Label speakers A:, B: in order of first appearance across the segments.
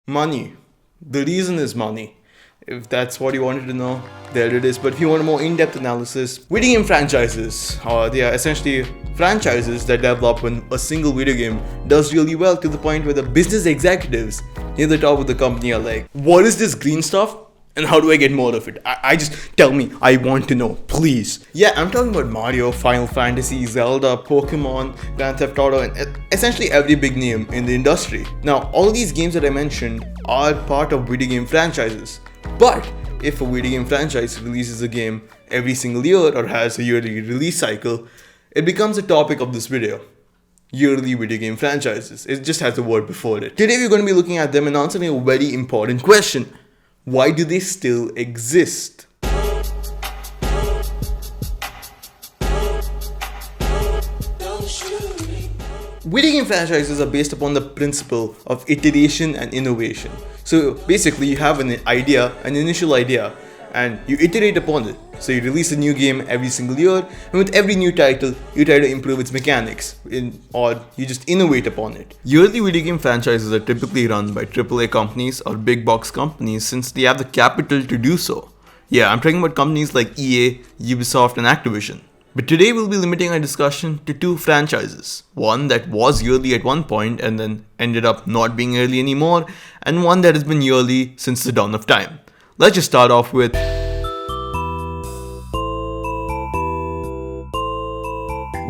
A: Money. The reason is money. If that's what you wanted to know, there it is. But if you want a more in-depth analysis, video game franchises, they are essentially franchises that develop when a single video game does really well to the point where the business executives near the top of the company are like, what is this green stuff? And how do I get more of it? I just tell me, I want to know, please. Yeah, I'm talking about Mario, Final Fantasy, Zelda, Pokemon, Grand Theft Auto, and essentially every big name in the industry. Now, all of these games that I mentioned are part of video game franchises. But if a video game franchise releases a game every single year or has a yearly release cycle, it becomes a topic of this video. Yearly video game franchises. It just has a word before it. Today we're going to be looking at them and answering a very important question. Why do they still exist? Video game franchises are based upon the principle of iteration and innovation. So basically you have an idea, an initial idea, and you iterate upon it. So you release a new game every single year, and with every new title, you try to improve its mechanics, or you just innovate upon it. Yearly video game franchises are typically run by AAA companies or big box companies since they have the capital to do so. Yeah, I'm talking about companies like EA, Ubisoft, and Activision. But today we'll be limiting our discussion to two franchises. One that was yearly at one point and then ended up not being yearly anymore, and one that has been yearly since the dawn of time. Let's just start off with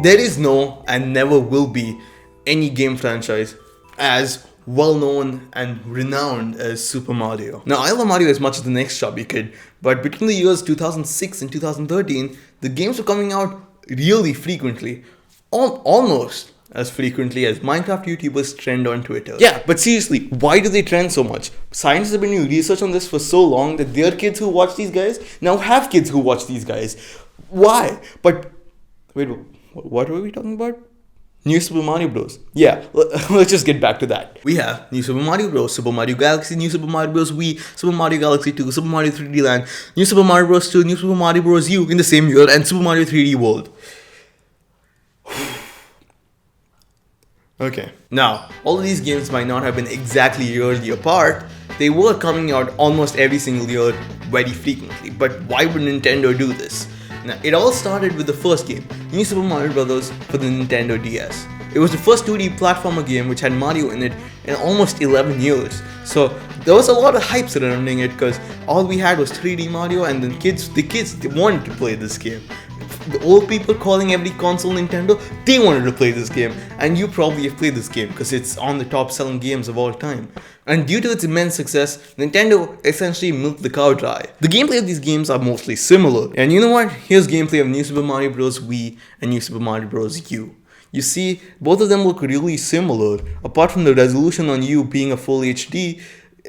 A: there is no and never will be any game franchise as well known and renowned as Super Mario. Now, I love Mario as much as the next chubby kid, but between the years 2006 and 2013, the games were coming out really frequently, almost as frequently as Minecraft YouTubers trend on Twitter. Yeah, but seriously, why do they trend so much? Scientists have been doing research on this for so long that their kids who watch these guys now have kids who watch these guys. Why? But wait, what were we talking about? New Super Mario Bros. Yeah, let's just get back to that. We have New Super Mario Bros, Super Mario Galaxy, New Super Mario Bros. Wii, Super Mario Galaxy 2, Super Mario 3D Land, New Super Mario Bros. 2, New Super Mario Bros. U in the same year, and Super Mario 3D World. Okay, now, all of these games might not have been exactly yearly apart. They were coming out almost every single year very frequently. But why would Nintendo do this? Now, it all started with the first game, New Super Mario Bros. For the Nintendo DS. It was the first 2D platformer game which had Mario in it in almost 11 years. So there was a lot of hype surrounding it because all we had was 3D Mario, and then the kids they wanted to play this game. The old people calling every console Nintendo, they wanted to play this game, and you probably have played this game because it's on the top selling games of all time. And due to its immense success, Nintendo essentially milked the cow dry. The gameplay of these games are mostly similar, and you know what? Here's gameplay of New Super Mario Bros. Wii and New Super Mario Bros. U. You see, both of them look really similar. Apart from the resolution on U being a full HD,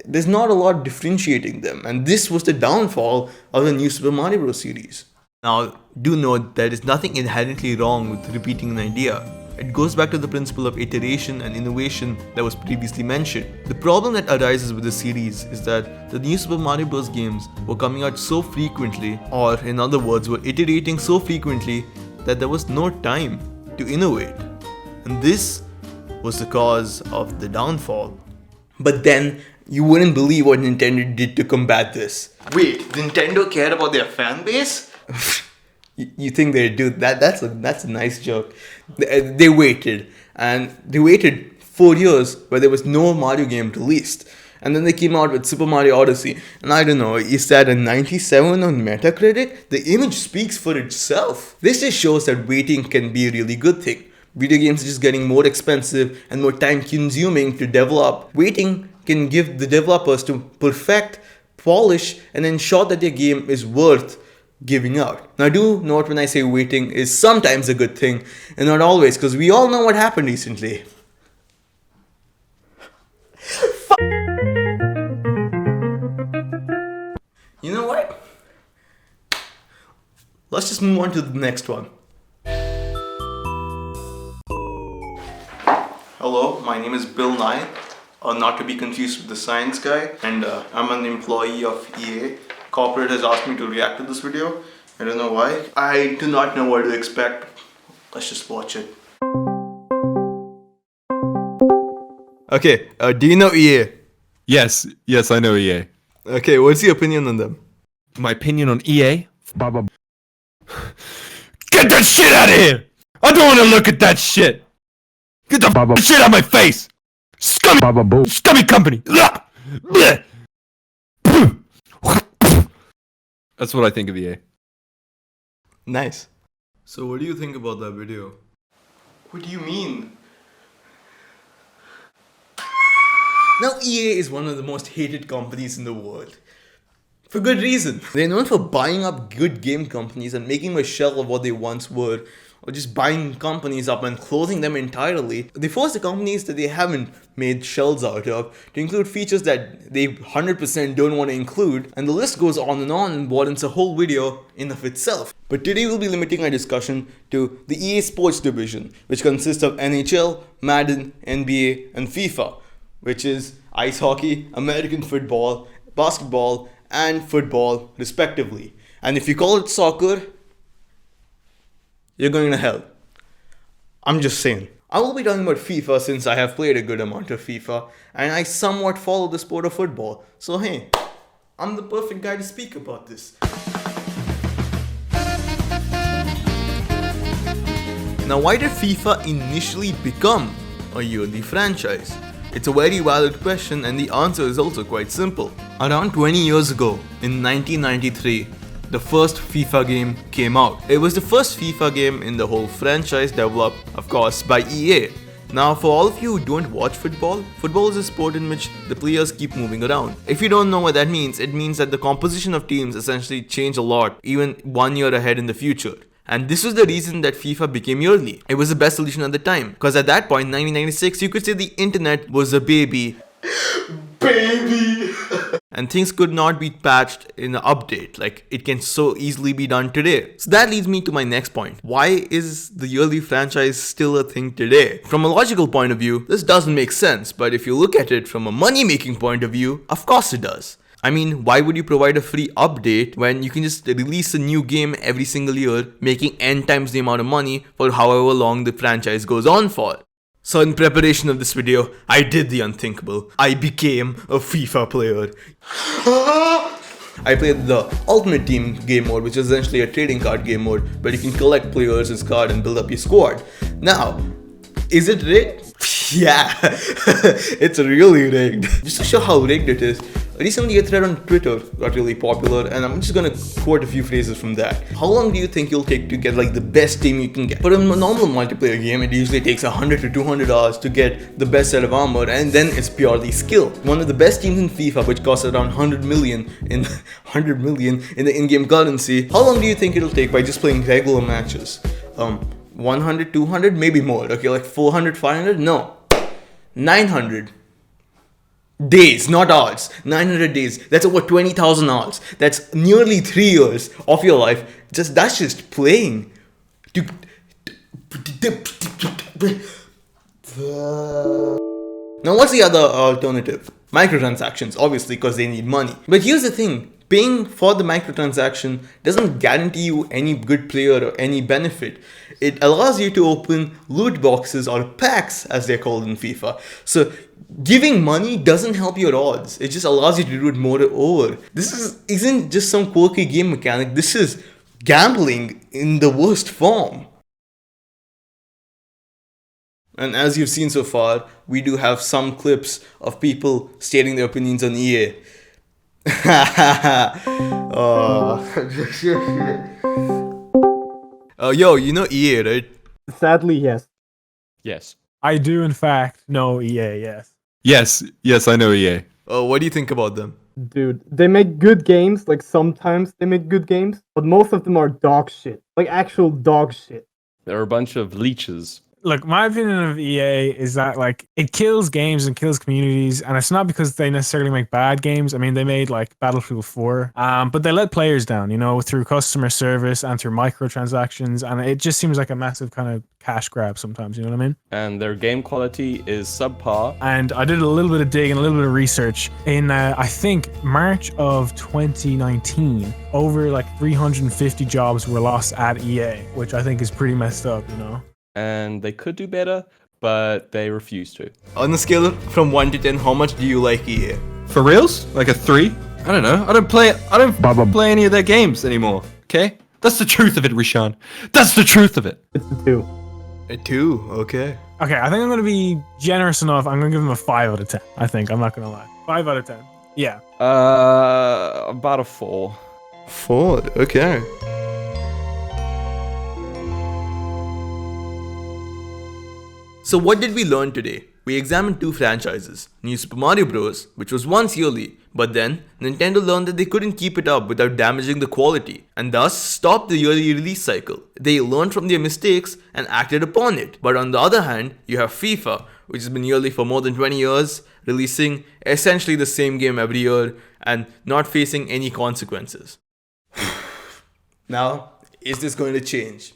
A: there's not a lot differentiating them, and this was the downfall of the New Super Mario Bros. Series. Now, do note there is nothing inherently wrong with repeating an idea. It goes back to the principle of iteration and innovation that was previously mentioned. The problem that arises with the series is that the New Super Mario Bros. Games were coming out so frequently, or in other words, were iterating so frequently that there was no time to innovate. And this was the cause of the downfall. But then, you wouldn't believe what Nintendo did to combat this. Wait, Nintendo cared about their fan base? You think they do that? That's a nice joke. They waited 4 years where there was no Mario game released, and then they came out with Super Mario Odyssey. And I don't know, is that a 97 on Metacritic? The image speaks for itself. This just shows that waiting can be a really good thing. Video games are just getting more expensive and more time consuming to develop. Waiting can give the developers to perfect, polish, and ensure that their game is worth giving out. Now, do note when I say waiting is sometimes a good thing and not always, because we all know what happened recently. You know what? Let's just move on to the next one. Hello, my name is Bill Nye, not to be confused with the science guy, and I'm an employee of EA. Corporate has asked me to react to this video. I don't know why. I do not know what to expect. Let's just watch it. Okay, do you know EA?
B: Yes, I know EA.
A: Okay, what's your opinion on them?
B: My opinion on EA? Get that shit out of here! I don't want to look at that shit! Get the shit out of my face! Scummy company! That's what I think of EA.
A: Nice. So what do you think about that video? What do you mean? Now EA is one of the most hated companies in the world. For good reason. They're known for buying up good game companies and making them a shell of what they once were, or just buying companies up and closing them entirely. They force the companies that they haven't made shells out of to include features that they 100% don't want to include, and the list goes on and warrants a whole video in of itself. But today we'll be limiting our discussion to the EA Sports division, which consists of NHL, Madden, NBA, and FIFA, which is ice hockey, American football, basketball, and football respectively. And if you call it soccer, you're going to hell. I'm just saying. I will be talking about FIFA since I have played a good amount of FIFA and I somewhat follow the sport of football. So hey, I'm the perfect guy to speak about this. Now, why did FIFA initially become a yearly franchise? It's a very valid question and the answer is also quite simple. Around 20 years ago, in 1993, the first FIFA game came out. It was the first FIFA game in the whole franchise developed, of course, by EA. Now, for all of you who don't watch football, football is a sport in which the players keep moving around. If you don't know what that means, it means that the composition of teams essentially change a lot, even 1 year ahead in the future. And this was the reason that FIFA became yearly. It was the best solution at the time. Because at that point, 1996, you could say the internet was a baby. Baby! And things could not be patched in an update. Like, it can so easily be done today. So that leads me to my next point. Why is the yearly franchise still a thing today? From a logical point of view, this doesn't make sense. But if you look at it from a money-making point of view, of course it does. I mean, why would you provide a free update when you can just release a new game every single year, making n times the amount of money for however long the franchise goes on for? So in preparation of this video, I did the unthinkable. I became a FIFA player. I played the Ultimate Team game mode, which is essentially a trading card game mode, where you can collect players' as card and build up your squad. Now, is it rigged? Yeah, it's really rigged. Just to show how rigged it is, recently a thread on Twitter got really popular and I'm just gonna quote a few phrases from that. How long do you think you'll take to get like the best team you can get? For a normal multiplayer game, it usually takes 100 to 200 hours to get the best set of armor and then it's purely skill. One of the best teams in FIFA, which costs around 100 million in the in-game currency, how long do you think it'll take by just playing regular matches? 100, 200, maybe more. Okay, like 400, 500? No. 900 days, not hours. 900 days. That's over 20,000 hours. That's nearly 3 years of your life. That's just playing. Now, what's the other alternative? Microtransactions, obviously, because they need money. But here's the thing. Paying for the microtransaction doesn't guarantee you any good player or any benefit. It allows you to open loot boxes or packs, as they're called in FIFA. So giving money doesn't help your odds. It just allows you to do it more over. This isn't just some quirky game mechanic. This is gambling in the worst form. And as you've seen so far, we do have some clips of people stating their opinions on EA. Yo, you know EA, right?
C: Sadly, yes.
B: Yes.
C: I do, in fact, know EA, yes.
B: Yes, I know EA.
A: What do you think about them?
C: Dude, they make good games, like sometimes they make good games, but most of them are dog shit. Like actual dog shit.
B: They're a bunch of leeches.
D: Look, my opinion of EA is that like it kills games and kills communities, and it's not because they necessarily make bad games. I mean, they made like Battlefield 4, but they let players down, you know, through customer service and through microtransactions, and it just seems like a massive kind of cash grab sometimes, you know what I mean?
E: And their game quality is subpar.
D: And I did a little bit of digging, a little bit of research. In I think March of 2019, over like 350 jobs were lost at EA, which I think is pretty messed up, you know?
E: And they could do better, but they refuse to.
A: On a scale from 1 to 10, how much do you like EA?
B: For reals? Like a 3? I don't know. I don't play any of their games anymore. Okay? That's the truth of it, Rishaan. That's the truth of it.
C: It's a 2.
A: A 2, okay.
D: Okay, I think I'm gonna be generous enough. I'm gonna give him a 5 out of 10. I think, I'm not gonna lie. 5 out of 10. Yeah.
E: About a 4.
A: 4, okay. So what did we learn today? We examined 2 franchises, New Super Mario Bros., which was once yearly, but then Nintendo learned that they couldn't keep it up without damaging the quality, and thus stopped the yearly release cycle. They learned from their mistakes and acted upon it. But on the other hand, you have FIFA, which has been yearly for more than 20 years, releasing essentially the same game every year and not facing any consequences. Now, is this going to change?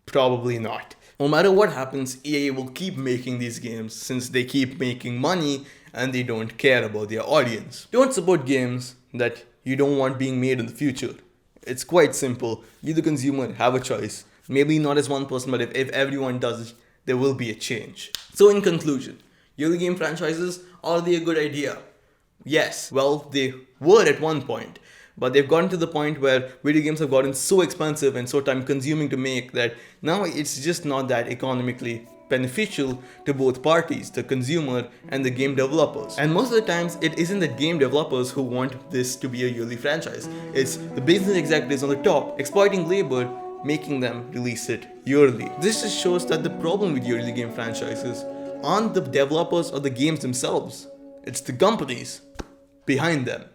A: Probably not. No matter what happens, EA will keep making these games since they keep making money and they don't care about their audience. Don't support games that you don't want being made in the future. It's quite simple. You, the consumer, have a choice. Maybe not as one person, but if everyone does it, there will be a change. So in conclusion, yearly game franchises, are they a good idea? Yes, well, they were at one point. But they've gotten to the point where video games have gotten so expensive and so time consuming to make that now it's just not that economically beneficial to both parties, the consumer and the game developers. And most of the times it isn't the game developers who want this to be a yearly franchise. It's the business executives on the top exploiting labor, making them release it yearly. This just shows that the problem with yearly game franchises aren't the developers or the games themselves. It's the companies behind them.